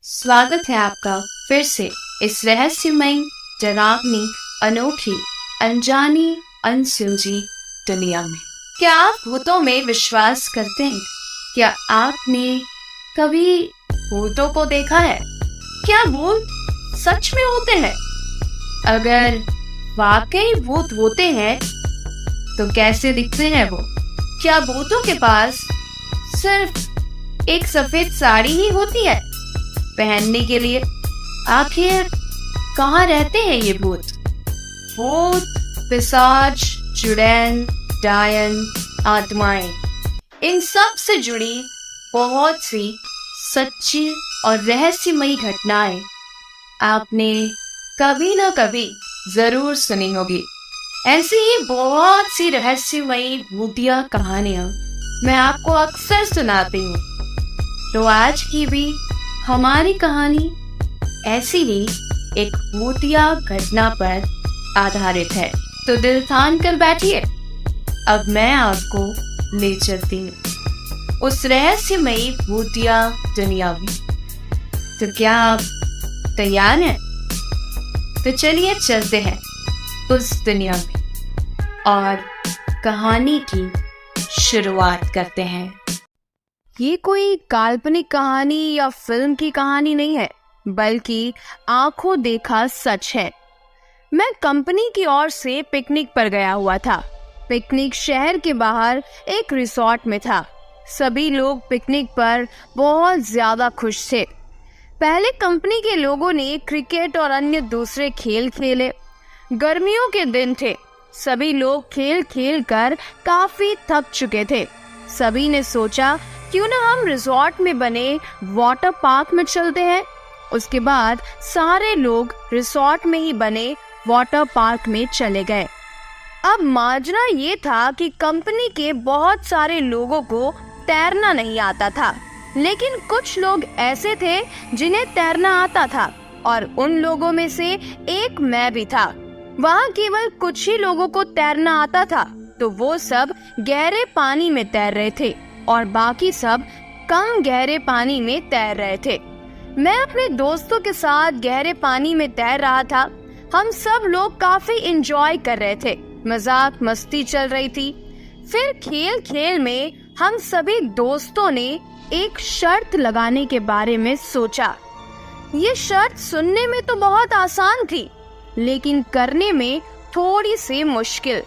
स्वागत है आपका फिर से इस रहस्यमयी, डरावनी, अनोखी, अनजानी, अनसुलझी दुनिया में। क्या आप भूतों में विश्वास करते हैं? क्या आपने कभी भूतों को देखा है? क्या भूत सच में होते हैं? अगर वाकई भूत होते हैं तो कैसे दिखते हैं वो? क्या भूतों के पास सिर्फ एक सफेद साड़ी ही होती है पहनने के लिए? आखिर कहाँ रहते हैं ये भूत? भूत, पिशाच, चुड़ैल, डायन, आत्माएं, इन सब से जुड़ी बहुत सी सच्ची और रहस्यमयी घटनाएं आपने कभी ना कभी जरूर सुनी होगी। ऐसी ही बहुत सी रहस्यमयी भूतिया कहानियां मैं आपको अक्सर सुनाती हूँ। तो आज की भी हमारी कहानी ऐसी ही एक भूतिया घटना पर आधारित है। तो दिल थाम कर बैठिए, अब मैं आपको ले चलती हूँ उस रहस्यमयी भूतिया दुनिया में। तो क्या आप तैयार हैं? तो चलिए चलते हैं उस दुनिया में और कहानी की शुरुआत करते हैं। ये कोई काल्पनिक कहानी या फिल्म की कहानी नहीं है, बल्कि आंखों देखा सच है। मैं कंपनी की ओर से पिकनिक पर गया हुआ था। पिकनिक शहर के बाहर एक रिसोर्ट में था। सभी लोग पिकनिक पर बहुत ज्यादा खुश थे। पहले कंपनी के लोगों ने क्रिकेट और अन्य दूसरे खेल खेले। गर्मियों के दिन थे। सभी लोग खेल खेल कर काफी थक चुके थे। सभी ने सोचा क्यों ना हम रिसोर्ट में बने वाटर पार्क में चलते हैं। उसके बाद सारे लोग रिसोर्ट में ही बने वाटर पार्क में चले गए। अब माजरा ये था कि कंपनी के बहुत सारे लोगों को तैरना नहीं आता था, लेकिन कुछ लोग ऐसे थे जिन्हें तैरना आता था और उन लोगों में से एक मैं भी था। वहाँ केवल कुछ ही लोगों को तैरना आता था, तो वो सब गहरे पानी में तैर रहे थे और बाकी सब कम गहरे पानी में तैर रहे थे। मैं अपने दोस्तों के साथ गहरे पानी में तैर रहा था। हम सब लोग काफी एंजॉय कर रहे थे। मजाक मस्ती चल रही थी। फिर खेल खेल में हम सभी दोस्तों ने एक शर्त लगाने के बारे में सोचा। ये शर्त सुनने में तो बहुत आसान थी, लेकिन करने में थोड़ी सी मुश्किल।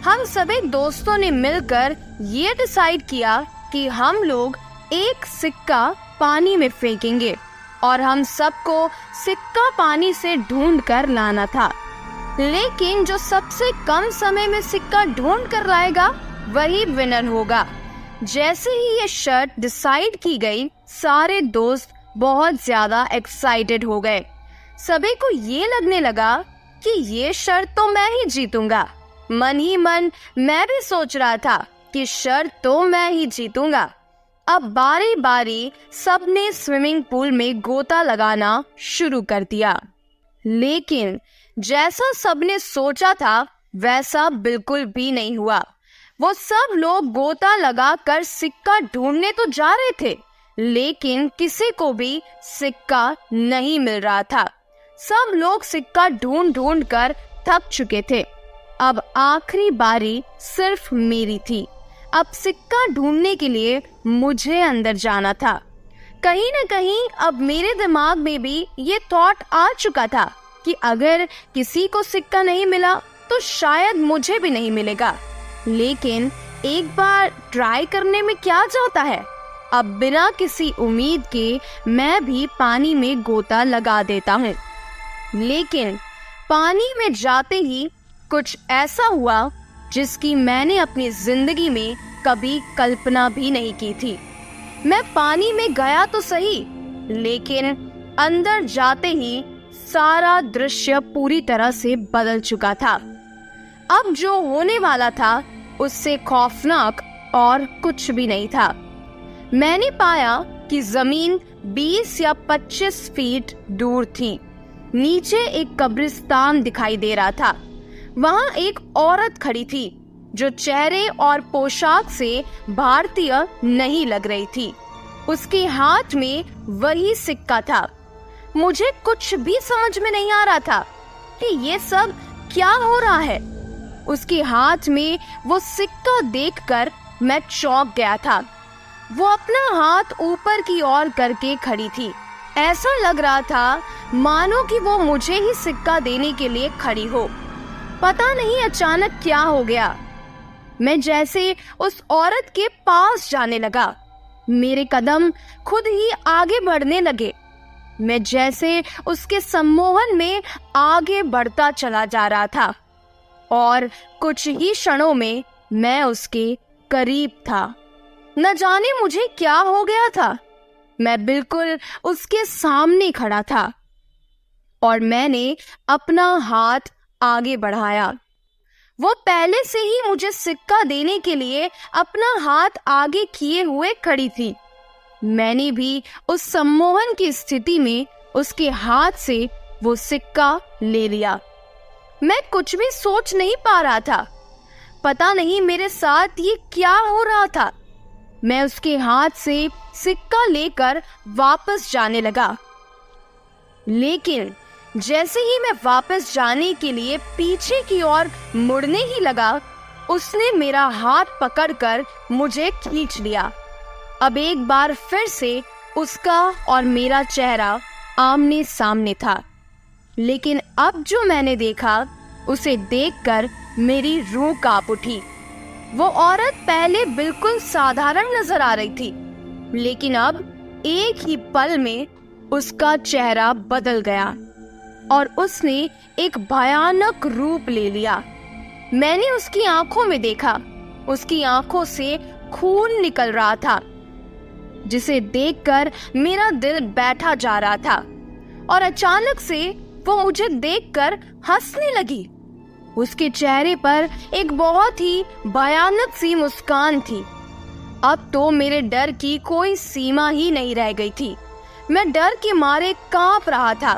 हम सभी दोस्तों ने मिलकर ये डिसाइड किया कि हम लोग एक सिक्का पानी में फेंकेंगे और हम सबको सिक्का पानी से ढूंढ कर लाना था। लेकिन जो सबसे कम समय में सिक्का ढूंढ कर लाएगा वही विनर होगा। जैसे ही ये शर्त डिसाइड की गई, सारे दोस्त बहुत ज्यादा एक्साइटेड हो गए। सभी को ये लगने लगा कि ये शर्त तो मैं ही जीतूंगा। मन ही मन मैं भी सोच रहा था कि शर्त तो मैं ही जीतूंगा। अब बारी बारी सबने स्विमिंग पूल में गोता लगाना शुरू कर दिया, लेकिन जैसा सबने सोचा था वैसा बिल्कुल भी नहीं हुआ। वो सब लोग गोता लगाकर सिक्का ढूंढने तो जा रहे थे, लेकिन किसी को भी सिक्का नहीं मिल रहा था। सब लोग सिक्का ढूंढ ढूंढ कर थक चुके थे। अब आखिरी बारी सिर्फ मेरी थी। अब सिक्का ढूंढने के लिए मुझे अंदर जाना था। कहीं न कहीं अब मेरे दिमाग में भी ये थॉट आ चुका था कि अगर किसी को सिक्का नहीं मिला तो शायद मुझे भी नहीं मिलेगा। लेकिन एक बार ट्राई करने में क्या जाता है। अब बिना किसी उम्मीद के मैं भी पानी में गोता लगा देता हूँ। लेकिन पानी में जाते ही कुछ ऐसा हुआ जिसकी मैंने अपनी जिंदगी में कभी कल्पना भी नहीं की थी। मैं पानी में गया तो सही, लेकिन अंदर जाते ही सारा दृश्य पूरी तरह से बदल चुका था। अब जो होने वाला था उससे खौफनाक और कुछ भी नहीं था। मैंने पाया कि जमीन 20 या 25 फीट दूर थी। नीचे एक कब्रिस्तान दिखाई दे रहा था। वहाँ एक औरत खड़ी थी जो चेहरे और पोशाक से भारतीय नहीं लग रही थी। उसके हाथ में वही सिक्का था। मुझे कुछ भी समझ में नहीं आ रहा था कि ये सब क्या हो रहा है। उसके हाथ में वो सिक्का देखकर मैं चौंक गया था। वो अपना हाथ ऊपर की ओर करके खड़ी थी। ऐसा लग रहा था मानो कि वो मुझे ही सिक्का देने के लिए खड़ी हो। पता नहीं अचानक क्या हो गया। मैं जैसे उस औरत के पास जाने लगा। मेरे कदम खुद ही आगे बढ़ने लगे। मैं जैसे उसके सम्मोहन में आगे बढ़ता चला जा रहा था और कुछ ही क्षणों में मैं उसके करीब था। न जाने मुझे क्या हो गया था। मैं बिल्कुल उसके सामने खड़ा था और मैंने अपना हाथ आगे बढ़ाया। वो पहले से ही मुझे सिक्का देने के लिए अपना हाथ आगे किए हुए खड़ी थी। मैंने भी उस सम्मोहन की स्थिति में उसके हाथ से वो सिक्का ले लिया। मैं कुछ भी सोच नहीं पा रहा था। पता नहीं मेरे साथ ये क्या हो रहा था। मैं उसके हाथ से सिक्का लेकर वापस जाने लगा, लेकिन जैसे ही मैं वापस जाने के लिए पीछे की ओर मुड़ने ही लगा, उसने मेरा हाथ पकड़कर मुझे खींच लिया। अब एक बार फिर से उसका और मेरा चेहरा आमने सामने था, लेकिन अब जो मैंने देखा उसे देखकर मेरी रूह कांप उठी। वो औरत पहले बिल्कुल साधारण नजर आ रही थी, लेकिन अब एक ही पल में उसका चेहरा बदल गया और उसने एक भयानक रूप ले लिया। मैंने उसकी आंखों में देखा। उसकी आंखों से खून निकल रहा था, जिसे देखकर मेरा दिल बैठा जा रहा था और अचानक से वो मुझे देखकर हंसने लगी। उसके चेहरे पर एक बहुत ही भयानक सी मुस्कान थी। अब तो मेरे डर की कोई सीमा ही नहीं रह गई थी। मैं डर के मारे कांप रहा था।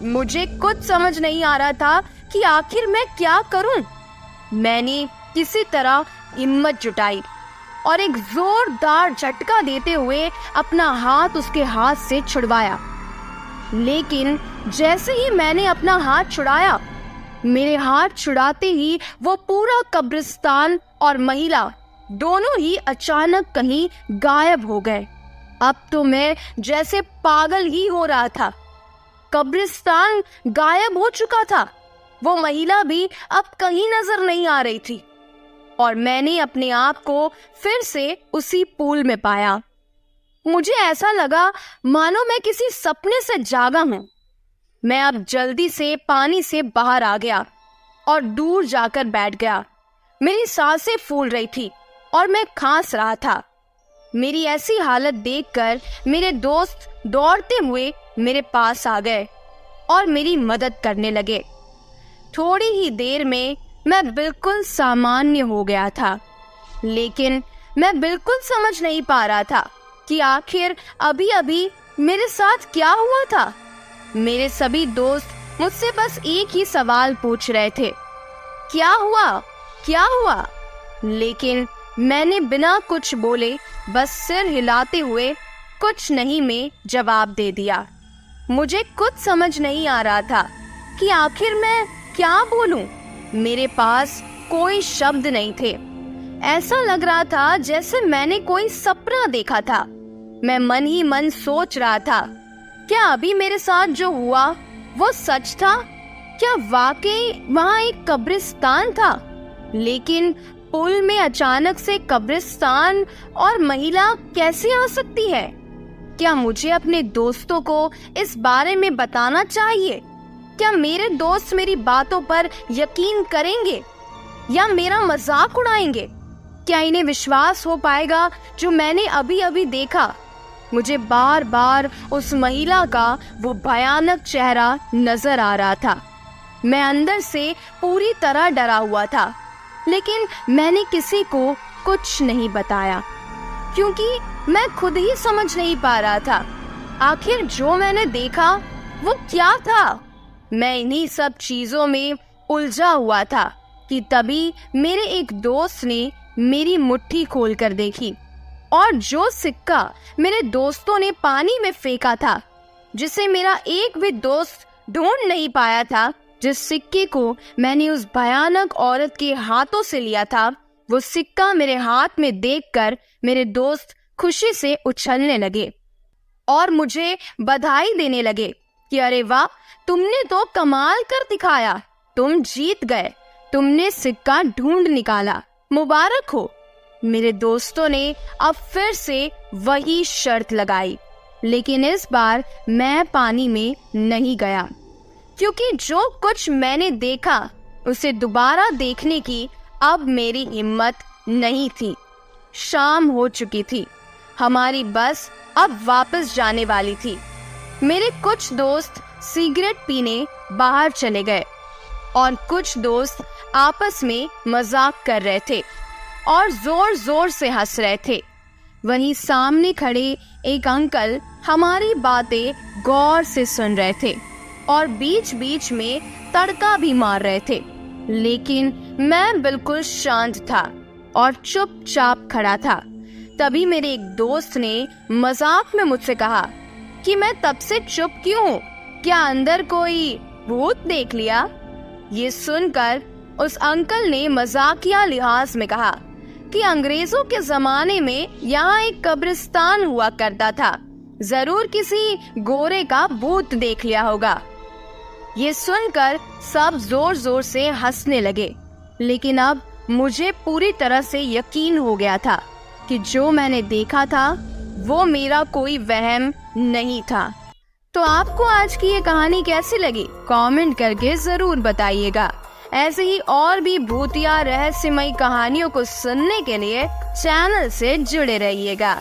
मुझे कुछ समझ नहीं आ रहा था कि आखिर मैं क्या करूं। मैंने किसी तरह हिम्मत जुटाई और एक जोरदार झटका देते हुए अपना हाथ उसके हाथ से छुड़वाया। लेकिन जैसे ही मैंने अपना हाथ छुड़ाया, मेरे हाथ छुड़ाते ही वो पूरा कब्रिस्तान और महिला दोनों ही अचानक कहीं गायब हो गए। अब तो मैं जैसे पागल ही हो रहा था। कब्रिस्तान गायब हो चुका था। वो महिला भी अब कहीं नजर नहीं आ रही थी और मैंने अपने आप को फिर से उसी पूल में पाया। मुझे ऐसा लगा मानो मैं किसी सपने से जागा हूं। मैं अब जल्दी से पानी से बाहर आ गया और दूर जाकर बैठ गया। मेरी सांसें फूल रही थी और मैं खांस रहा था। मेरी ऐसी हालत देखकर मेरे दोस्त दौड़ते हुए मेरे पास आ गए और मेरी मदद करने लगे। थोड़ी ही देर में मैं बिल्कुल सामान्य हो गया था, लेकिन मैं बिल्कुल समझ नहीं पा रहा था कि आखिर अभी अभी मेरे साथ क्या हुआ था। मेरे सभी दोस्त मुझसे बस एक ही सवाल पूछ रहे थे, क्या हुआ, क्या हुआ? लेकिन मैंने बिना कुछ बोले बस सिर हिलाते हुए कुछ नहीं में जवाब दे दिया। मुझे कुछ समझ नहीं आ रहा था कि आखिर मैं क्या बोलूं। मेरे पास कोई शब्द नहीं थे। ऐसा लग रहा था जैसे मैंने कोई सपना देखा था। मैं मन ही मन सोच रहा था, क्या अभी मेरे साथ जो हुआ वो सच था? क्या वाकई वहाँ एक कब्रिस्तान था? लेकिन पुल में अचानक से कब्रिस्तान और महिला कैसे आ सकती है? क्या मुझे अपने दोस्तों को इस बारे में बताना चाहिए? क्या मेरे दोस्त मेरी बातों पर यकीन करेंगे या मेरा मजाक उड़ाएंगे? क्या इन्हें विश्वास हो पाएगा जो मैंने अभी अभी देखा? मुझे बार बार उस महिला का वो भयानक चेहरा नजर आ रहा था। मैं अंदर से पूरी तरह डरा हुआ था, लेकिन मैंने किसी को कुछ नहीं बताया क्योंकि मैं खुद ही समझ नहीं पा रहा था आखिर जो मैंने देखा वो क्या था। मैं इन्हीं सब चीजों में उलझा हुआ था कि तभी मेरे एक दोस्त ने मेरी मुट्ठी खोलकर देखी। और जो सिक्का मेरे दोस्तों ने पानी में फेंका था, जिसे मेरा एक भी दोस्त ढूंढ नहीं पाया था, जिस सिक्के को मैंने उस भयानक औरत के हाथों से लिया था, वो सिक्का मेरे हाथ में देखकर मेरे दोस्त खुशी से उछलने लगे और मुझे बधाई देने लगे कि अरे वाह, तुमने तो कमाल कर दिखाया, तुम जीत गए, तुमने सिक्का ढूंढ निकाला, मुबारक हो। मेरे दोस्तों ने अब फिर से वही शर्त लगाई, लेकिन इस बार मैं पानी में नहीं गया, क्योंकि जो कुछ मैंने देखा उसे दोबारा देखने की अब मेरी हिम्मत नहीं थी। शाम हो चुकी थी, हमारी बस अब वापस जाने वाली थी। मेरे कुछ दोस्त सिगरेट पीने बाहर चले गए और कुछ दोस्त आपस में मजाक कर रहे थे और जोर जोर से हंस रहे थे। वहीं सामने खड़े एक अंकल हमारी बातें गौर से सुन रहे थे और बीच बीच में तड़का भी मार रहे थे, लेकिन मैं बिल्कुल शांत था और चुपचाप खड़ा था। तभी मेरे एक दोस्त ने मजाक में मुझसे कहा कि मैं तब से चुप क्यों हूँ, क्या अंदर कोई भूत देख लिया? ये सुनकर उस अंकल ने मजाकिया लिहाज में कहा कि अंग्रेजों के जमाने में यहाँ एक कब्रिस्तान हुआ करता था, जरूर किसी गोरे का भूत देख लिया होगा। ये सुनकर सब जोर जोर से हंसने लगे, लेकिन अब मुझे पूरी तरह से यकीन हो गया था कि जो मैंने देखा था वो मेरा कोई वहम नहीं था। तो आपको आज की ये कहानी कैसी लगी? कमेंट करके जरूर बताइएगा। ऐसे ही और भी भूतिया रहस्यमयी कहानियों को सुनने के लिए चैनल से जुड़े रहिएगा।